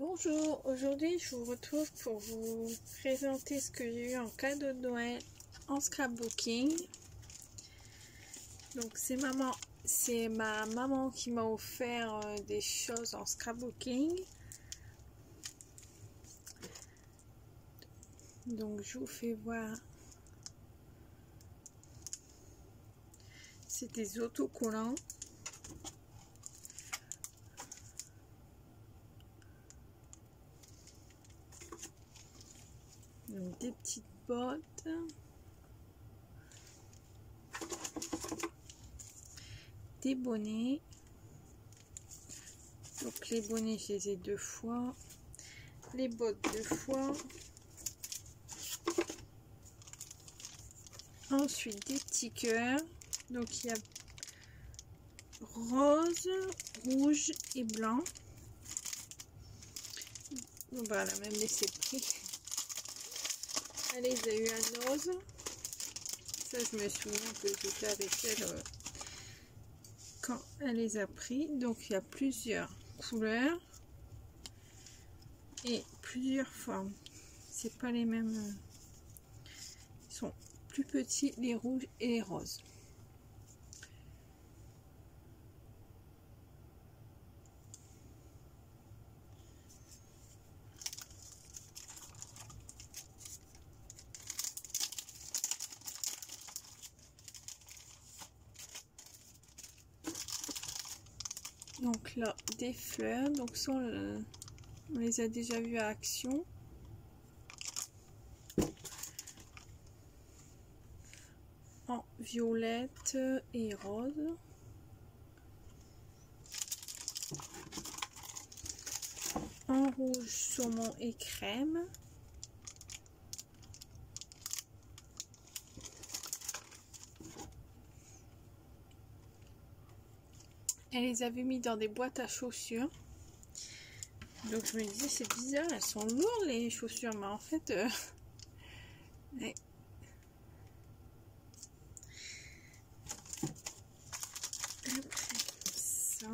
Bonjour, aujourd'hui je vous retrouve pour vous présenter ce que j'ai eu en cadeau de Noël en scrapbooking. Donc c'est ma maman qui m'a offert des choses en scrapbooking. Donc je vous fais voir. C'est des autocollants. Donc des petites bottes, des bonnets. Donc les bonnets je les ai 2 fois, les bottes 2 fois. Ensuite des petits cœurs. Donc il y a rose, rouge et blanc. Donc voilà, même laissé pris. Elle les a eu à Noz. Ça, je me souviens que j'étais avec elle quand elle les a pris. Donc, il y a plusieurs couleurs et plusieurs formes. C'est pas les mêmes. Ils sont plus petits, les rouges et les roses. Donc là, des fleurs. Donc ça, on les a déjà vues à Action. En violette et rose. En rouge, saumon et crème. Elle les avait mis dans des boîtes à chaussures. Donc je me disais, c'est bizarre, elles sont lourdes les chaussures, mais en fait... ouais. Après ça...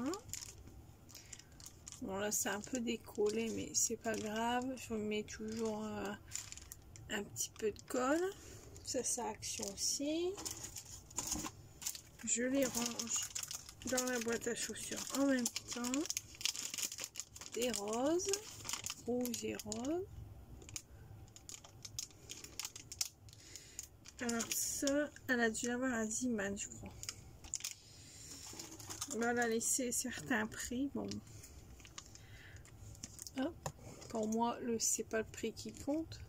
Bon là c'est un peu décollé, mais c'est pas grave. Je mets toujours un petit peu de colle. Ça c'est Action aussi. Je les range dans la boîte à chaussures en même temps. Des roses, rouge et rose. Alors ça, elle a dû l'avoir à Ziman, je crois. On va la laisser certains prix. Bon, hop. Pour moi, c'est pas le prix qui compte.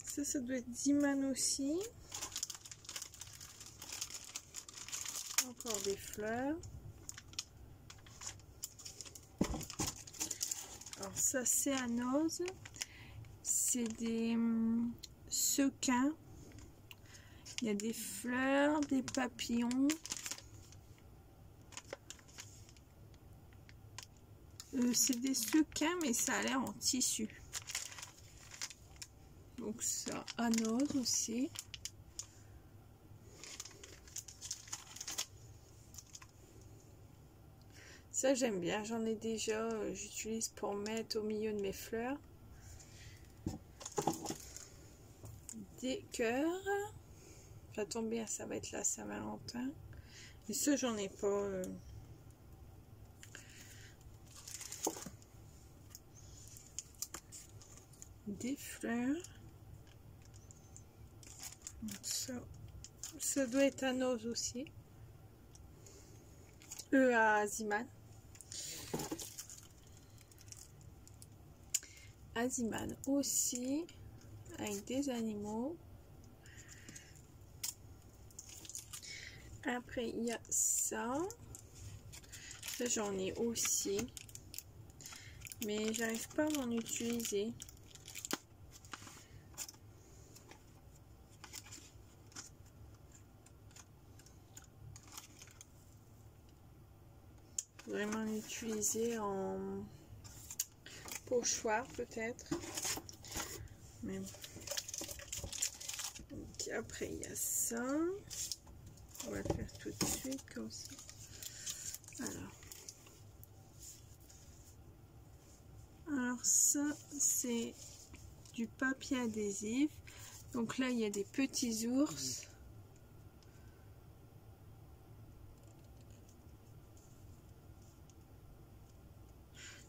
Ça doit être Ziman aussi. Encore des fleurs. Alors ça c'est à Noz. C'est des sequins. Il y a des fleurs, des papillons. C'est des sequins mais ça a l'air en tissu. Donc ça à Noz aussi. Ça j'aime bien, j'en ai déjà, j'utilise pour mettre au milieu de mes fleurs. Des cœurs. Ça tombe bien, ça va être la Saint-Valentin. Et ça j'en ai pas. Des fleurs. Ça doit être à Noz aussi. À Ziman. Aziman aussi, avec des animaux. Après il y a ça j'en ai aussi, mais j'arrive pas à m'en utiliser. Vraiment l'utiliser en pochoir peut-être, mais bon. Donc, après il y a ça, on va le faire tout de suite comme ça. Alors Alors ça c'est du papier adhésif. Donc là il y a des petits ours.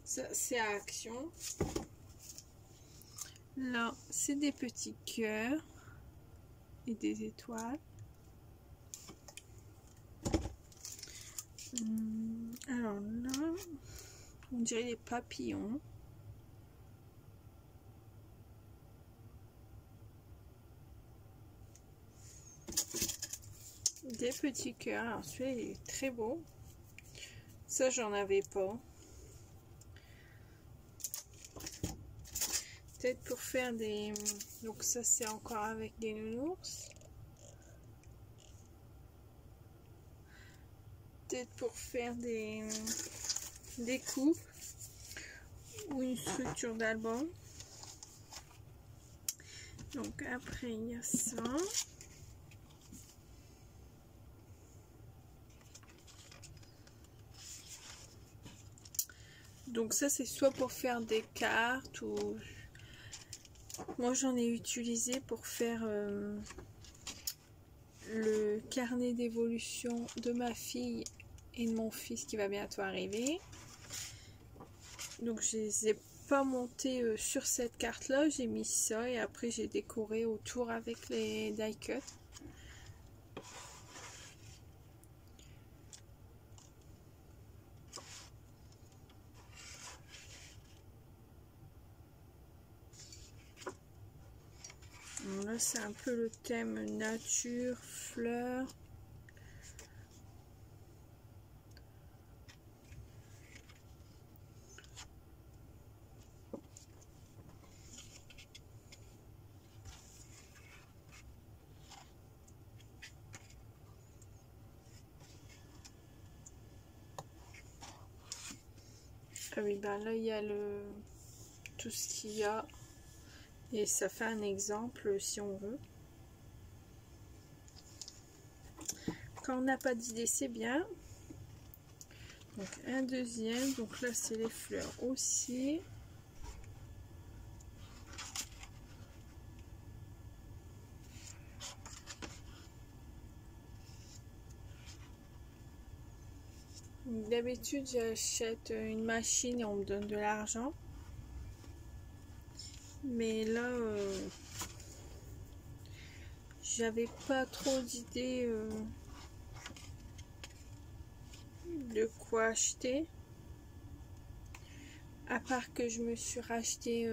Ça c'est à Action. Là c'est des petits cœurs et des étoiles. Alors là on dirait des papillons. Des petits cœurs. Alors celui-là il est très beau. Ça j'en avais pas. Peut-être pour faire des... Donc ça c'est encore avec des nounours. Peut-être pour faire des coupes ou une structure d'album. Donc après il y a ça. Donc ça c'est soit pour faire des cartes ou... Moi j'en ai utilisé pour faire le carnet d'évolution de ma fille et de mon fils qui va bientôt arriver. Donc je les ai pas montés sur cette carte là, j'ai mis ça et après j'ai décoré autour avec les die cut. Là c'est un peu le thème nature, fleurs. Ah oui, ben là il y a tout ce qu'il y a et ça fait un exemple si on veut. Quand on n'a pas d'idée c'est bien. Donc un deuxième, donc là c'est les fleurs aussi. D'habitude j'achète une machine et on me donne de l'argent. Mais là j'avais pas trop d'idées de quoi acheter. À part que je me suis racheté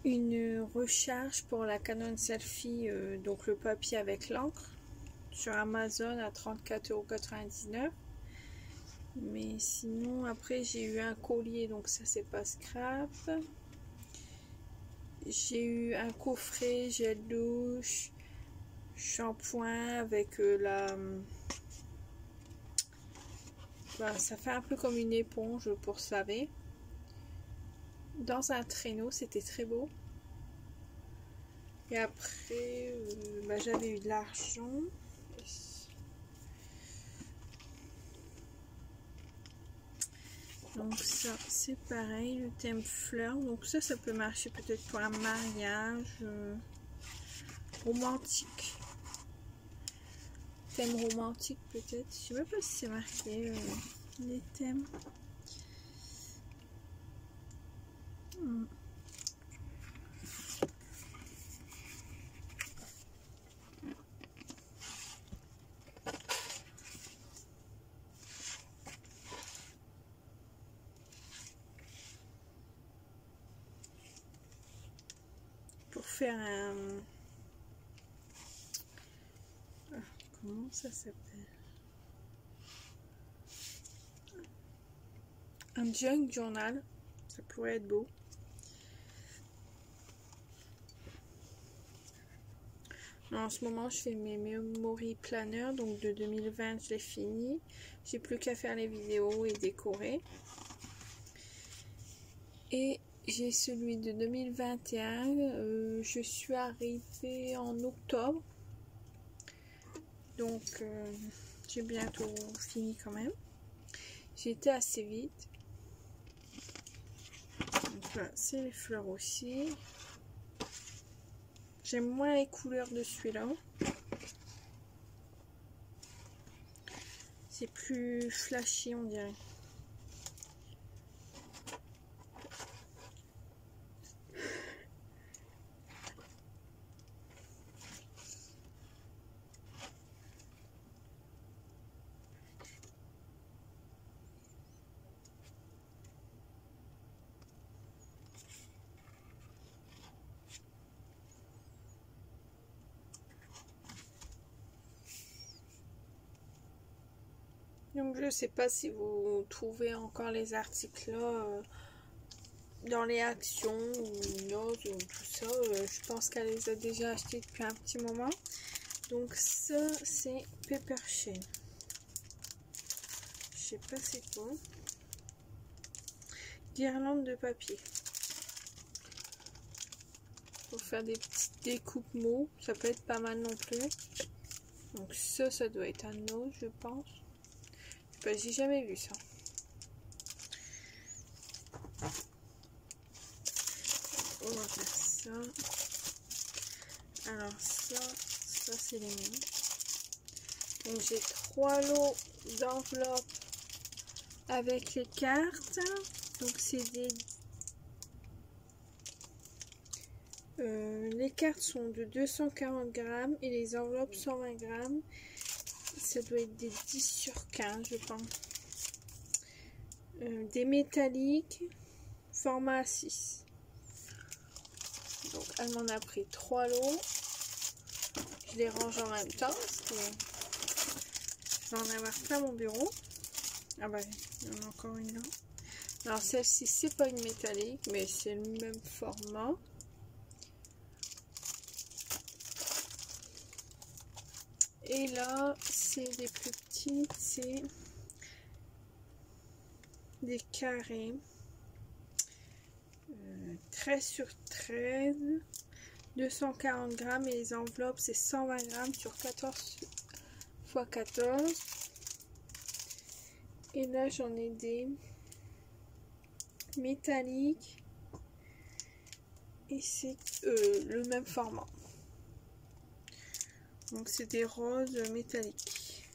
une recharge pour la Canon Selfie, donc le papier avec l'encre, sur Amazon à 34,99 €. Mais sinon après j'ai eu un collier, donc ça c'est pas scrap. J'ai eu un coffret gel douche, shampoing avec ça fait un peu comme une éponge pour se laver. Dans un traîneau, c'était très beau. Et après, j'avais eu de l'argent. Donc ça, c'est pareil, le thème fleurs. Donc ça peut marcher peut-être pour un mariage romantique. Thème romantique peut-être. Je sais même pas si c'est marqué les thèmes. Pour faire un... comment ça s'appelle? Un junk journal. Ça pourrait être beau. En ce moment, je fais mes memory planner, donc de 2020, je l'ai fini. J'ai plus qu'à faire les vidéos et décorer. Et j'ai celui de 2021. Je suis arrivée en octobre. Donc, j'ai bientôt fini quand même. J'ai été assez vite. Donc là, c'est les fleurs aussi. J'aime moins les couleurs de celui-là. C'est plus flashy, on dirait. Donc je sais pas si vous trouvez encore les articles là dans les actions ou non, ou tout ça. Je pense qu'elle les a déjà achetés depuis un petit moment. Donc ça c'est Pepper Shane. Je sais pas c'est quoi. Guirlande de papier. Pour faire des petites découpes mots. Ça peut être pas mal non plus. Donc ça doit être un autre je pense. Ben, j'ai jamais vu ça. On va faire ça. Alors ça c'est les miens. Donc j'ai 3 lots d'enveloppes avec les cartes. Donc c'est des... les cartes sont de 240 grammes et les enveloppes 120 grammes. Ça doit être des 10 sur 15 je pense. Des métalliques format A6. Donc elle m'en a pris 3 lots. Je les range en même temps parce que je vais en avoir plein mon bureau. Ah bah il y en a encore une là. Alors celle-ci c'est pas une métallique mais c'est le même format. Et là c'est des plus petites, c'est des carrés. 13 sur 13, 240 grammes et les enveloppes c'est 120 grammes sur 14 x 14. Et là j'en ai des métalliques et c'est le même format. Donc c'est des roses métalliques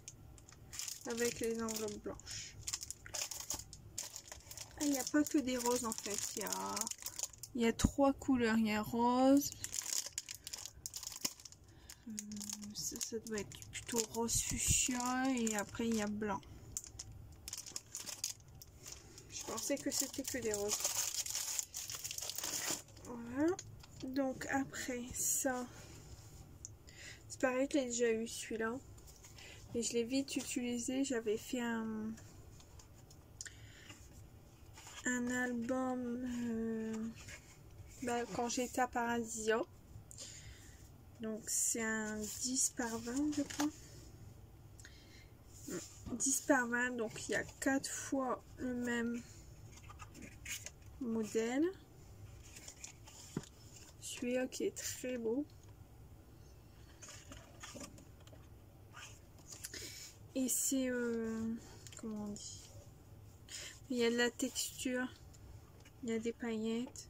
avec les enveloppes blanches. Il n'y a pas que des roses en fait, il y a 3 couleurs. Il y a rose, ça doit être plutôt rose fuchsia et après il y a blanc. Je pensais que c'était que des roses. Voilà. Donc après ça, c'est pareil que j'ai déjà eu celui-là. Mais je l'ai vite utilisé. J'avais fait un album quand j'étais à Paradisia. Donc c'est un 10 par 20 je crois. 10 par 20, donc il y a 4 fois le même modèle. Celui-là qui est très beau. Et c'est comment on dit, il y a de la texture, il y a des paillettes.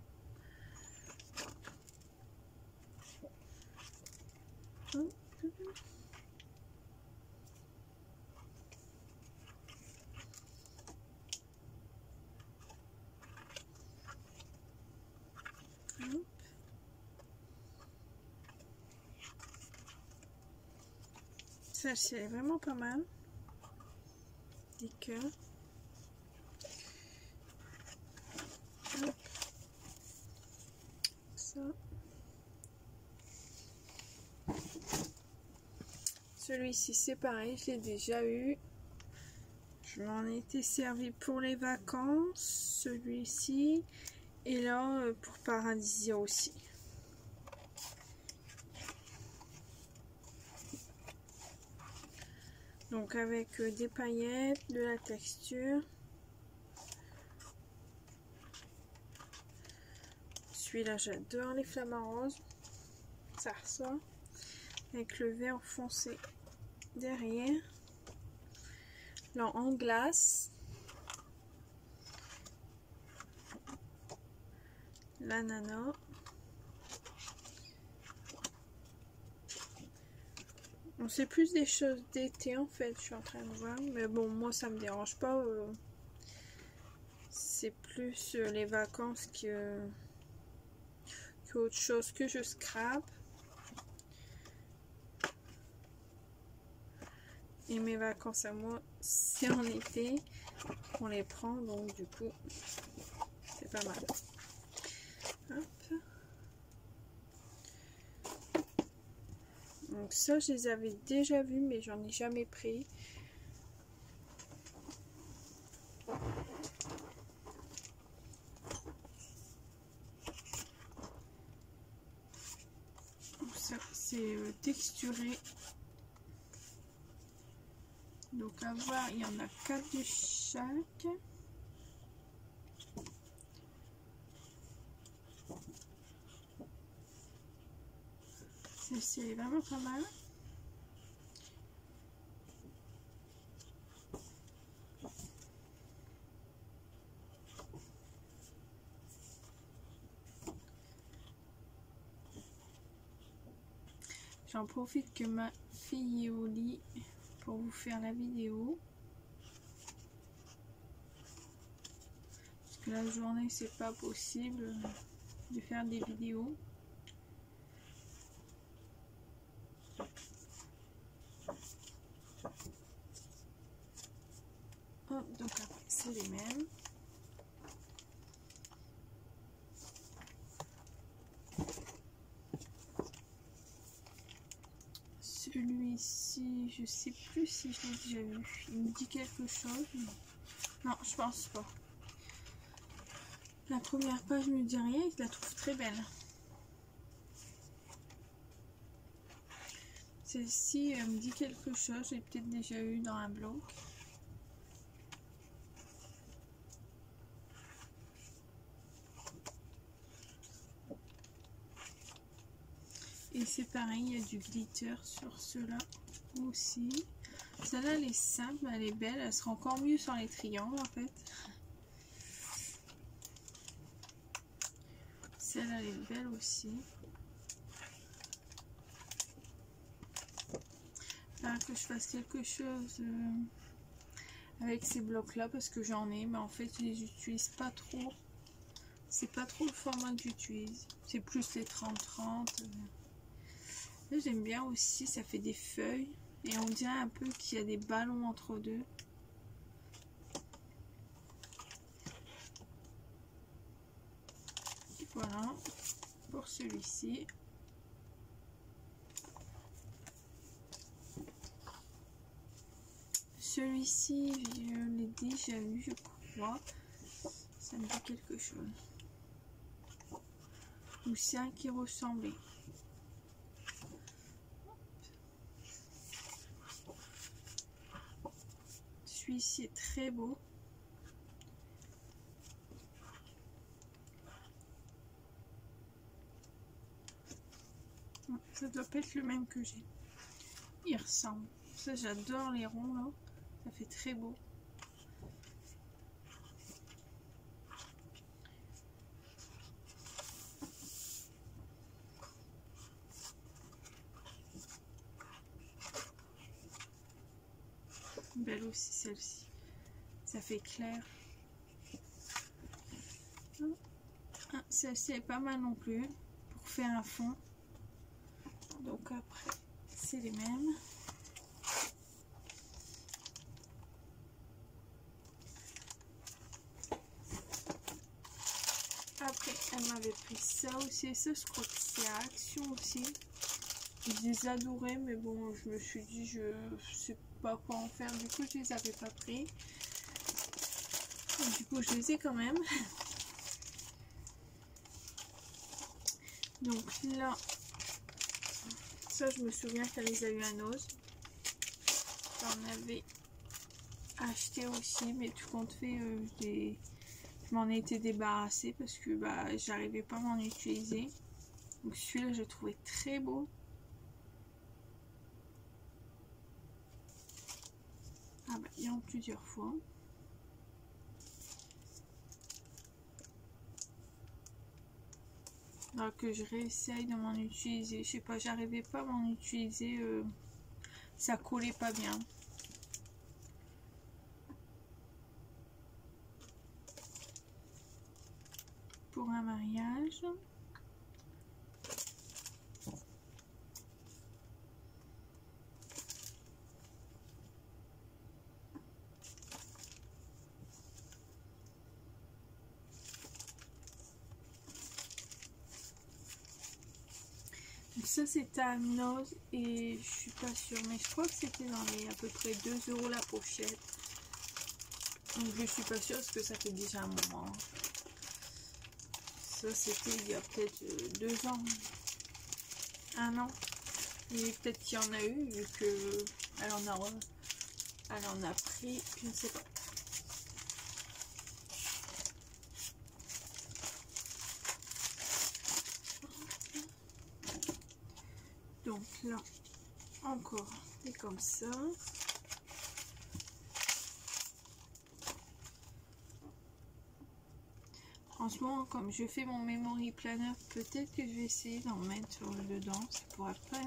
Celle-ci est vraiment pas mal. Des cœurs. Hop. Ça. Celui-ci c'est pareil, je l'ai déjà eu. Je m'en étais servi pour les vacances. Celui-ci. Et là pour Paradisia aussi. Donc avec des paillettes, de la texture. Celui-là j'adore les flamants roses. Ça ressort. Avec le vert foncé derrière. Là en glace. l'ananas. On sait plus des choses d'été en fait, je suis en train de voir. Mais bon, moi ça me dérange pas. C'est plus les vacances qu'autre chose que je scrape. Et mes vacances à moi, c'est en été. On les prend, donc du coup, c'est pas mal. Hop. Donc ça, je les avais déjà vus, mais j'en ai jamais pris. Ça, c'est texturé. Donc à voir, il y en a 4 de chaque. Celle-ci est vraiment pas mal. J'en profite que ma fille est au lit pour vous faire la vidéo. Parce que la journée, c'est pas possible de faire des vidéos. Oh, donc après, c'est les mêmes. Celui-ci, je sais plus si je l'ai déjà vu. Il me dit quelque chose. Non, je pense pas. La première page me dit rien et je la trouve très belle. Celle-ci me dit quelque chose. J'ai peut-être déjà eu dans un blog. Et c'est pareil, il y a du glitter sur ceux-là aussi. Celle-là, elle est simple, elle est belle. Elle sera encore mieux sur les triangles en fait. Celle-là, elle est belle aussi. Il faudra que je fasse quelque chose avec ces blocs-là parce que j'en ai, mais en fait, je les utilise pas trop. C'est pas trop le format que j'utilise. C'est plus les 30-30. Là, j'aime bien aussi, ça fait des feuilles. Et on dirait un peu qu'il y a des ballons entre deux. Voilà, pour celui-ci. Celui-ci, je l'ai déjà vu, je crois. Ça me dit quelque chose. Ou c'est un qui ressemblait. Celui-ci est très beau. Ça doit pas être le même que j'ai. Il ressemble. Ça, j'adore les ronds là. Ça fait très beau. Belle aussi celle-ci. Ça fait clair. Ah, celle-ci est pas mal non plus pour faire un fond. Donc après, c'est les mêmes. Après, elle m'avait pris ça aussi. Et ça, je crois que c'est à Action aussi. Je les adorais, mais bon, je me suis dit, je sais pas quoi en faire. Du coup, je les avais pas pris. Et du coup, je les ai quand même. Donc là, ça, je me souviens qu'elle les a eu à Noz. J'en avais acheté aussi, mais tout compte fait, je m'en ai été débarrassée parce que bah, j'arrivais pas à m'en utiliser. Donc celui-là, je l'ai trouvé très beau. Ah bah, il y en a plusieurs fois. Alors que je réessaye de m'en utiliser. Je sais pas, j'arrivais pas à m'en utiliser. Ça collait pas bien. Pour un mariage. Ça c'était à Noz et je suis pas sûre, mais je crois que c'était dans les à peu près 2 € la pochette. Donc je suis pas sûre parce que ça fait déjà un moment. Ça c'était il y a peut-être 2 ans, 1 an. Et peut-être qu'il y en a eu vu que elle en a pris, je ne sais pas. Donc là, encore, et comme ça. En ce moment, comme je fais mon memory planner, peut-être que je vais essayer d'en mettre dedans. Ça pourrait pas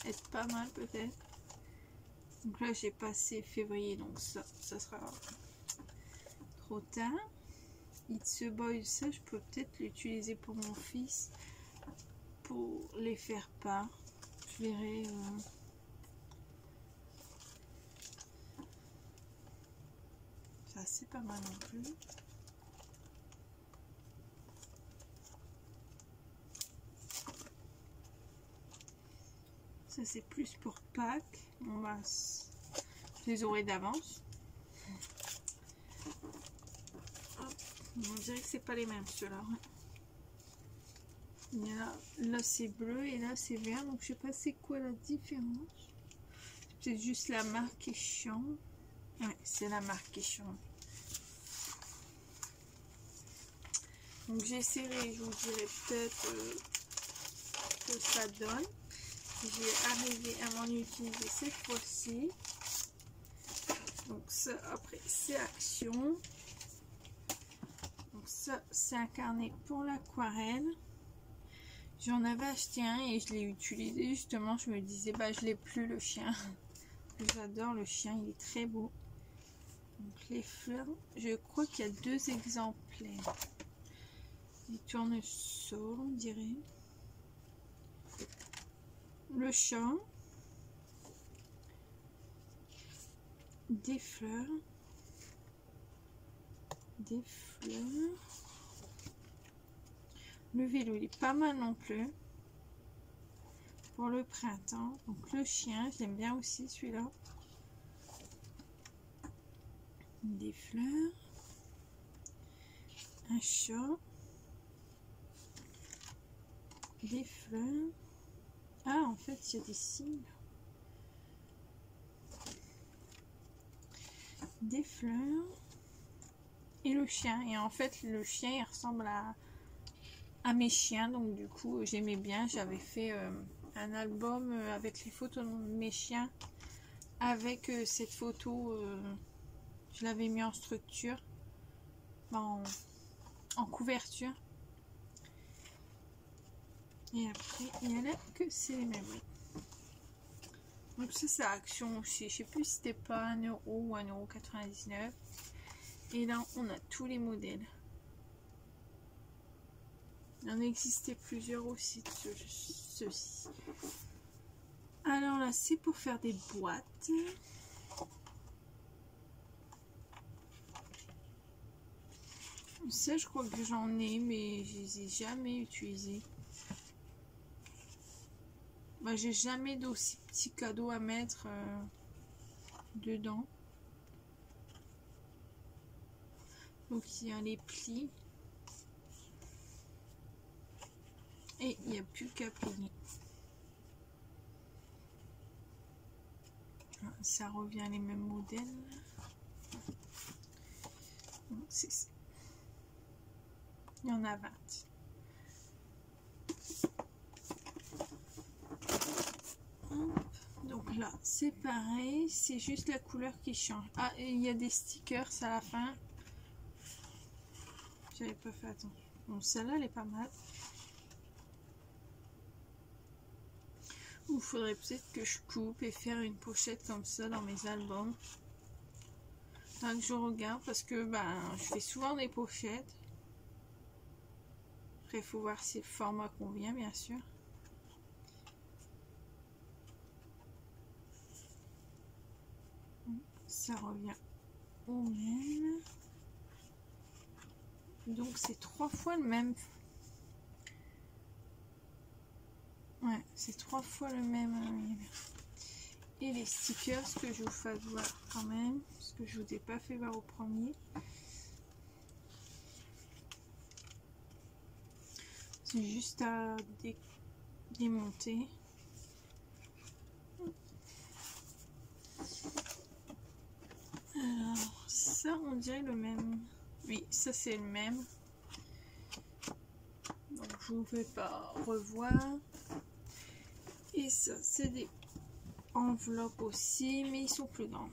être pas mal peut-être. Donc là, j'ai passé février, donc ça sera trop tard. It's a Boy, ça, je peux peut-être l'utiliser pour mon fils. Pour les faire part. Je verrai. Ça, c'est pas mal non plus. Ça, c'est plus pour Pâques. On va... Je les aurai d'avance. On dirait que c'est pas les mêmes ceux-là. Là c'est bleu et là c'est vert, donc je sais pas c'est quoi la différence. C'est juste la marque qui change. Ouais, c'est la marque qui change. Donc j'essaierai, je vous dirai peut-être que ça donne. J'ai arrivé à m'en utiliser cette fois-ci. Donc ça, après c'est Action. Donc ça c'est un carnet pour l'aquarelle. J'en avais acheté un et je l'ai utilisé justement. Je me disais, bah je l'ai plus le chien. J'adore le chien, il est très beau. Donc les fleurs, je crois qu'il y a 2 exemplaires. Des tournesols, on dirait. Le chat. Des fleurs. Des fleurs. Le vélo, il est pas mal non plus. Pour le printemps. Donc le chien, j'aime bien aussi celui-là. Des fleurs. Un chat. Des fleurs. Ah, en fait, il y a des signes. Des fleurs. Et le chien. Et en fait, le chien, il ressemble à mes chiens. Donc, du coup, j'aimais bien. J'avais fait un album avec les photos de mes chiens. Avec cette photo, je l'avais mis en structure. En couverture. Et après, il y en a que c'est les mêmes. Donc ça, c'est Action aussi. Je sais plus si c'était pas 1 € ou 1,99 €. Et là, on a tous les modèles. Il en existait plusieurs aussi de ceux-ci. Alors là, c'est pour faire des boîtes. Ça, je crois que j'en ai, mais je les ai jamais utilisés. Bah, j'ai jamais d'aussi petits cadeaux à mettre dedans. Donc il y a les plis. Et il n'y a plus qu'à plier. Ça revient les mêmes modèles. C'est ça. Il y en a 20. Donc là, c'est pareil. C'est juste la couleur qui change. Ah, et il y a des stickers à la fin. J'avais pas fait attention. Bon, celle-là, elle est pas mal. Il faudrait peut-être que je coupe et faire une pochette comme ça dans mes albums. Tant que je regarde, parce que je fais souvent des pochettes. Après, il faut voir si le format convient, bien sûr. Ça revient au même. Donc, c'est 3 fois le même. Ouais, c'est 3 fois le même. Et les stickers que je vous fasse voir quand même, parce que je vous ai pas fait voir au premier. C'est juste à démonter. Alors, ça, on dirait le même. Oui, ça, c'est le même. Donc, je ne vais pas revoir. Et ça, c'est des enveloppes aussi, mais ils sont plus grands.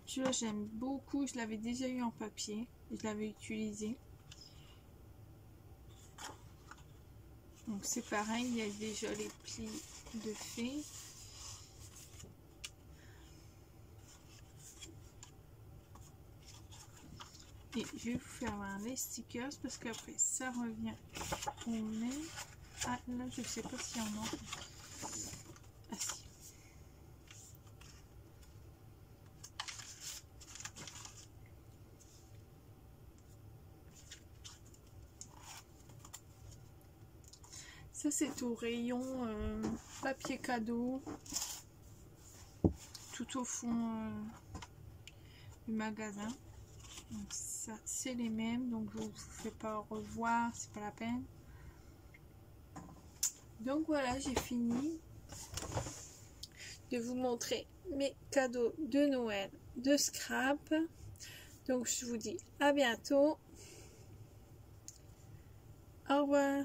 Celui-là, j'aime beaucoup. Je l'avais déjà eu en papier. Je l'avais utilisé. Donc, c'est pareil. Il y a déjà les plis de fait. Et je vais vous faire voir les stickers parce qu'après ça revient au même. Ah là je sais pas s'il y en a. Ah si. Ça c'est au rayon papier cadeau. Tout au fond du magasin. Donc ça c'est les mêmes, donc je vous fais pas revoir, c'est pas la peine. Donc voilà, j'ai fini de vous montrer mes cadeaux de Noël de Scrap. Donc je vous dis à bientôt. Au revoir.